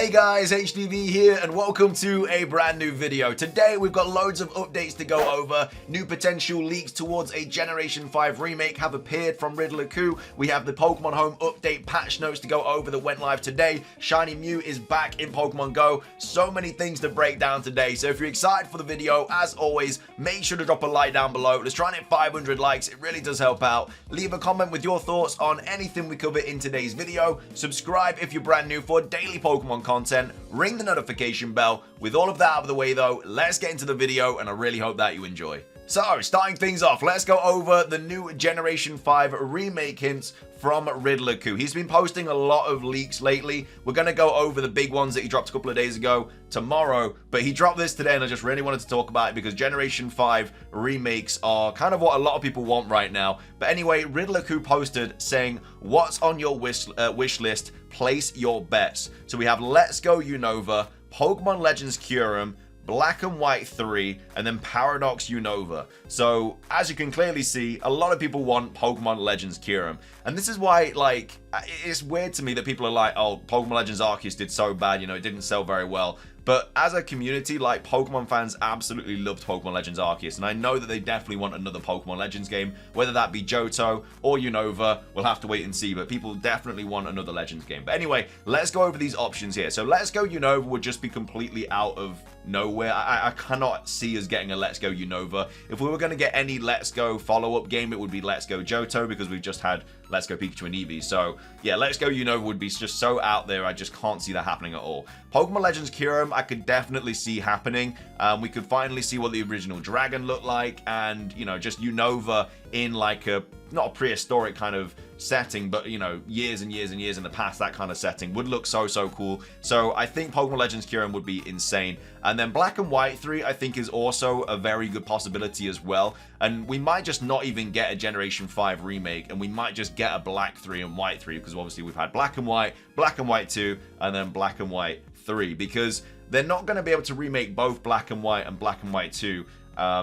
Hey guys, HDvee here and welcome to a brand new video. Today we've got loads of updates to go over. New potential leaks towards a Generation 5 remake have appeared from Riddler-Coup. We have the Pokemon Home update patch notes to go over that went live today. Shiny Mew is back in Pokemon Go. So many things to break down today. So if you're excited for the video, as always, make sure to drop a like down below. Let's try and hit 500 likes. It really does help out. Leave a comment with your thoughts on anything we cover in today's video. Subscribe if you're brand new for daily Pokemon content, ring the notification bell. With all of that out of the way though, let's get into the video and I really hope that you enjoy. So, starting things off, let's go over the new Generation 5 remake hints from Riddler-Coup. He's been posting a lot of leaks lately. We're going to go over the big ones that he dropped a couple of days ago tomorrow, but he dropped this today and I just really wanted to talk about it because Generation 5 remakes are kind of what a lot of people want right now. But anyway, Riddler-Coup posted saying, what's on your wish list? Place your bets. So we have Let's Go Unova, Pokemon Legends Kyurem, Black and White 3, and then Paradox Unova. So, as you can clearly see, a lot of people want Pokemon Legends Kyurem. And this is why, like, it's weird to me that people are like, oh, Pokemon Legends Arceus did so bad, you know, it didn't sell very well. But as a community, like, Pokemon fans absolutely loved Pokemon Legends Arceus, and I know that they definitely want another Pokemon Legends game, whether that be Johto or Unova, we'll have to wait and see, but people definitely want another Legends game. But anyway, let's go over these options here. So Let's Go Unova would just be completely out of nowhere. I cannot see us getting a Let's Go Unova. If we were going to get any Let's Go follow-up game, it would be Let's Go Johto, because we've just had Let's Go Pikachu and Eevee. So yeah, Let's Go Unova would be just so out there, I just can't see that happening at all. Pokemon Legends Kyurem, I could definitely see happening. We could finally see what the original dragon looked like, and, you know, just Unova in like a, not a prehistoric kind of setting, but, you know, years and years and years in the past, that kind of setting would look so cool. So I think Pokemon Legends Kyurem would be insane. And then Black and White 3 I think is also a very good possibility as well, and we might just not even get a Generation 5 remake, and we might just get a Black 3 and White 3, because obviously we've had Black and White 2, and then Black and White 3, because they're not going to be able to remake both Black and White 2,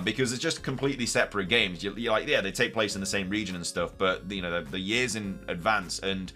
because it's just completely separate games. You're like, yeah, they take place in the same region and stuff, but, you know, the years in advance, and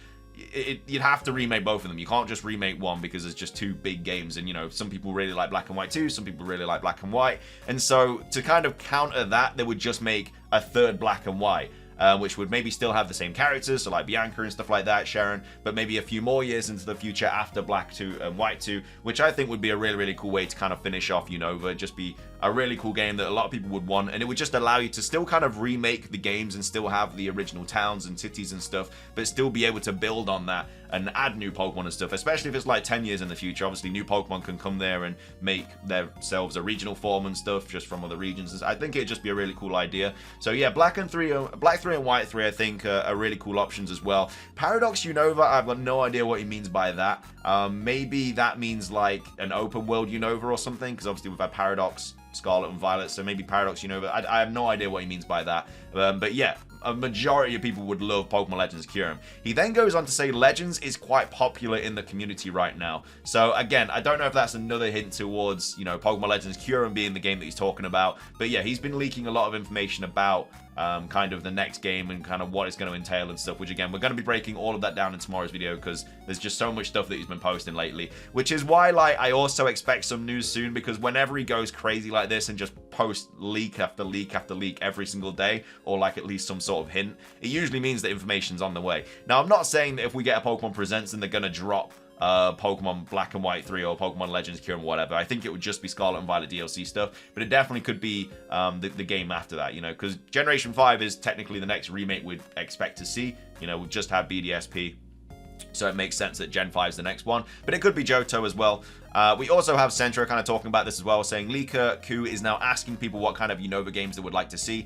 you'd have to remake both of them. You can't just remake one because it's just two big games, and, you know, some people really like Black and White 2, some people really like Black and White, and so to kind of counter that, they would just make a third Black and White. Which would maybe still have the same characters, so like Bianca and stuff like that, Sharon, but maybe a few more years into the future after Black 2 and White 2, which I think would be a really cool way to kind of finish off Unova. Just be a really cool game that a lot of people would want, and it would just allow you to still kind of remake the games and still have the original towns and cities and stuff, but still be able to build on that and add new Pokemon and stuff, especially if it's like 10 years in the future. Obviously, new Pokemon can come there and make themselves a regional form and stuff just from other regions. I think it'd just be a really cool idea. So yeah, Black 3 and White 3 I think are really cool options as well. Paradox Unova, I've got no idea what he means by that. Maybe that means like an open world Unova or something, because obviously we've had Paradox, Scarlet and Violet, so maybe Paradox Unova. I have no idea what he means by that. But yeah, a majority of people would love Pokemon Legends Kyurem. He then goes on to say Legends is quite popular in the community right now. So again, I don't know if that's another hint towards, you know, Pokemon Legends Kyurem being the game that he's talking about. But yeah, he's been leaking a lot of information about kind of the next game and kind of what it's going to entail and stuff, which again, we're going to be breaking all of that down in tomorrow's video because there's just so much stuff that he's been posting lately, which is why, like, I also expect some news soon, because whenever he goes crazy like this and just posts leak after leak after leak every single day, or like at least some sort of hint, it usually means that information's on the way. Now, I'm not saying that if we get a Pokemon Presents then they're going to drop Pokemon Black and White 3 or Pokemon Legends Kyurem, whatever. I think it would just be Scarlet and Violet DLC stuff, but it definitely could be the game after that, you know, because Generation 5 is technically the next remake we'd expect to see. You know, we've just had BDSP, so it makes sense that Gen 5 is the next one, but it could be Johto as well. We also have Centro kind of talking about this as well, saying Riddler-Coup is now asking people what kind of Unova games they would like to see.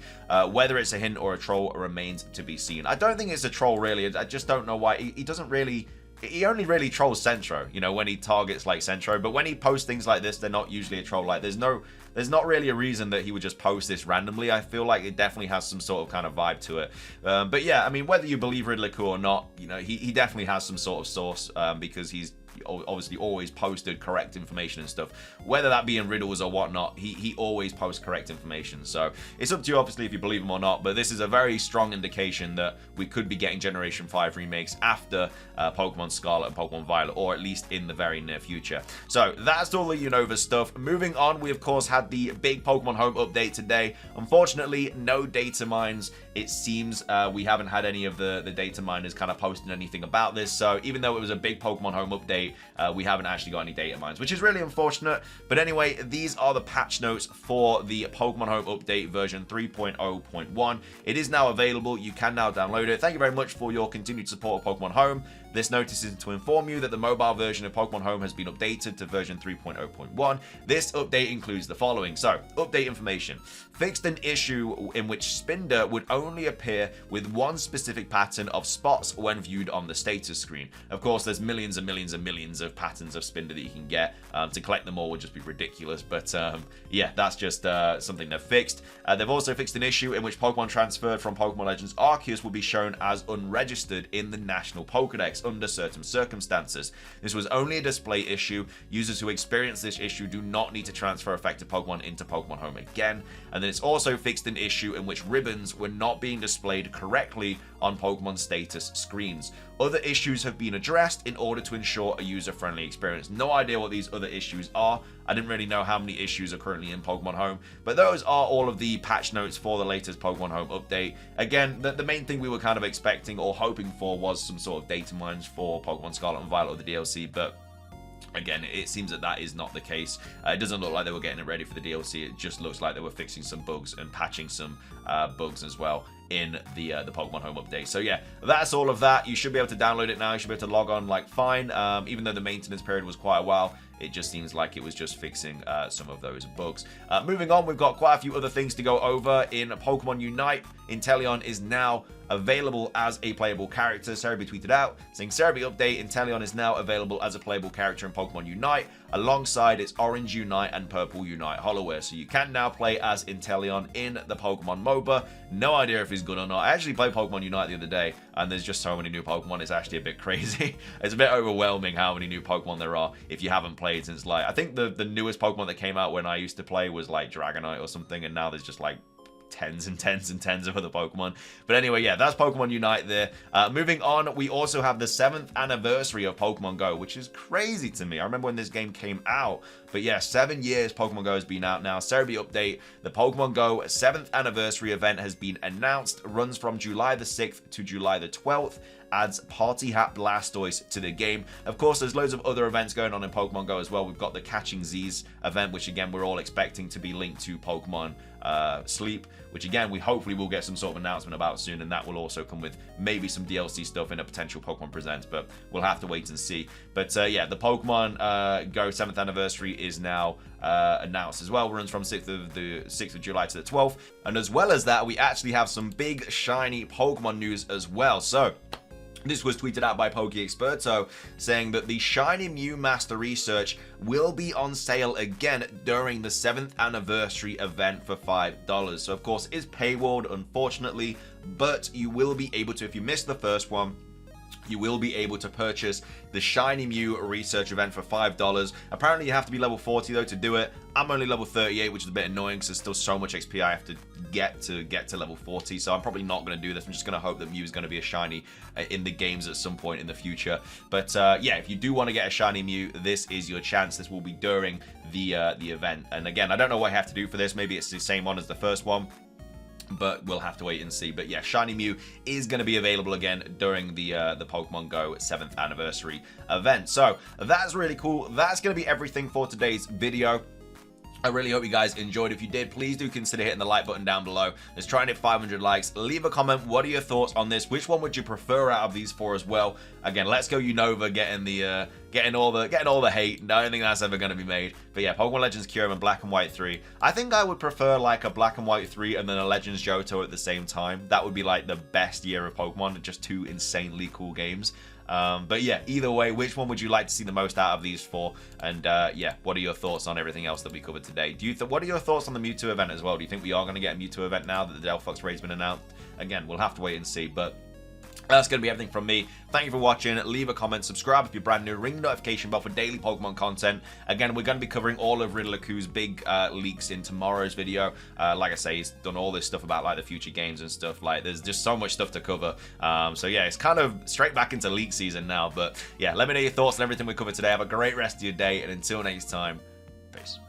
Whether it's a hint or a troll remains to be seen. I don't think it's a troll, really. I just don't know why. He doesn't really... He only really trolls Centro, you know, when he targets like Centro, but when he posts things like this, they're not usually a troll. Like, there's not really a reason that he would just post this randomly. I feel like it definitely has some sort of kind of vibe to it. But yeah, I mean, whether you believe Riddler-Coup or not, you know, he definitely has some sort of source, because he's obviously always posted correct information and stuff, whether that be in riddles or whatnot. He always posts correct information. So it's up to you, obviously, if you believe him or not, but this is a very strong indication that we could be getting Generation 5 remakes after Pokemon Scarlet and Pokemon Violet, or at least in the very near future. So that's all the Unova stuff. Moving on, we of course had the big Pokemon Home update today. Unfortunately, no data mines. It seems we haven't had any of the data miners kind of posting anything about this. So even though it was a big Pokemon Home update, we haven't actually got any data mines, which is really unfortunate. But anyway, these are the patch notes for the Pokemon Home update version 3.0.1. It is now available. You can now download it. Thank you very much for your continued support of Pokemon Home. This notice is to inform you that the mobile version of Pokemon Home has been updated to version 3.0.1. This update includes the following. So, update information. Fixed an issue in which Spinder would only appear with one specific pattern of spots when viewed on the status screen. Of course, there's millions and millions and millions of patterns of Spinder that you can get. To collect them all would just be ridiculous. But yeah, that's just something they've fixed. They've also fixed an issue in which Pokemon transferred from Pokemon Legends Arceus will be shown as unregistered in the National Pokedex under certain circumstances. This was only a display issue. Users who experience this issue do not need to transfer affected Pokemon into Pokemon Home again. And then it's also fixed an issue in which ribbons were not being displayed correctly on Pokemon status screens. Other issues have been addressed in order to ensure a user-friendly experience. No idea what these other issues are. I didn't really know how many issues are currently in Pokemon Home, but those are all of the patch notes for the latest Pokemon Home update. Again, the main thing we were kind of expecting or hoping for was some sort of data mines for Pokemon Scarlet and Violet or the DLC, but again, it seems that that is not the case. It doesn't look like they were getting it ready for the DLC. It just looks like they were fixing some bugs and patching some bugs as well in the Pokemon Home update. So yeah, that's all of that. You should be able to download it now. You should be able to log on like fine. Even though the maintenance period was quite a while, it just seems like it was just fixing some of those bugs. Moving on, we've got quite a few other things to go over. In Pokemon Unite, Inteleon is now available as a playable character. Cerebi tweeted out saying, Cerebi update, Inteleon is now available as a playable character in Pokemon Unite alongside its Orange Unite and Purple Unite holoware. So you can now play as Inteleon in the Pokemon MOBA. No idea if he's good or not. I actually played Pokemon Unite the other day and there's just so many new Pokemon. It's actually a bit crazy. It's a bit overwhelming how many new Pokemon there are if you haven't played since, like, I think the newest Pokemon that came out when I used to play was like Dragonite or something, and now there's just like tens and tens and tens of other Pokemon. But anyway, yeah, that's Pokemon Unite there. Moving on, we also have the 7th anniversary of Pokemon Go, which is crazy to me. I remember when this game came out, but yeah, 7 years Pokemon Go has been out now. Cerebi update, the Pokemon Go 7th anniversary event has been announced, runs from July the 6th to July the 12th, adds Party Hat Blastoise to the game. Of course, there's loads of other events going on in Pokemon Go as well. We've got the Catching Z's event, which again, we're all expecting to be linked to Pokemon Sleep, which again, we hopefully will get some sort of announcement about soon, and that will also come with maybe some DLC stuff in a potential Pokemon Presents, but we'll have to wait and see. But yeah, the Pokemon Go 7th anniversary is now announced as well. Runs from the 6th of July to the 12th. And as well as that, we actually have some big shiny Pokemon news as well. So this was tweeted out by PokeExperto, saying that the Shiny Mew Master Research will be on sale again during the 7th anniversary event for $5. So of course, it is paywalled, unfortunately, but you will be able to, if you missed the first one, you will be able to purchase the Shiny Mew Research event for $5. Apparently, you have to be level 40, though, to do it. I'm only level 38, which is a bit annoying, because there's still so much XP I have to get to level 40, so I'm probably not going to do this. I'm just going to hope that Mew is going to be a Shiny in the games at some point in the future. But yeah, if you do want to get a Shiny Mew, this is your chance. This will be during the event. And again, I don't know what I have to do for this. Maybe it's the same one as the first one, but we'll have to wait and see. But yeah, Shiny Mew is going to be available again during the Pokemon Go 7th anniversary event. So that's really cool. That's going to be everything for today's video. I really hope you guys enjoyed. If you did, please do consider hitting the like button down below. Let's try and hit 500 likes. Leave a comment. What are your thoughts on this? Which one would you prefer out of these four as well? Again, let's go Unova getting all the hate. I don't think that's ever going to be made. But yeah, Pokemon Legends Kyurem and Black and White 3. I think I would prefer like a Black and White 3 and then a Legends Johto at the same time. That would be like the best year of Pokemon. Just two insanely cool games. But yeah, either way, which one would you like to see the most out of these four? And yeah, what are your thoughts on everything else that we covered today? What are your thoughts on the Mewtwo event as well? Do you think we are going to get a Mewtwo event now that the Delphox raid's been announced? Again, we'll have to wait and see, but That's going to be everything from me. Thank you for watching. Leave a comment, subscribe if you're brand new, ring the notification bell for daily Pokemon content. Again, we're going to be covering all of Riddler-Ku's big leaks in tomorrow's video. Like I say, he's done all this stuff about like the future games and stuff. Like, there's just so much stuff to cover. So yeah, it's kind of straight back into leak season now. But yeah, let me know your thoughts on everything we covered today. Have a great rest of your day, and until next time, peace.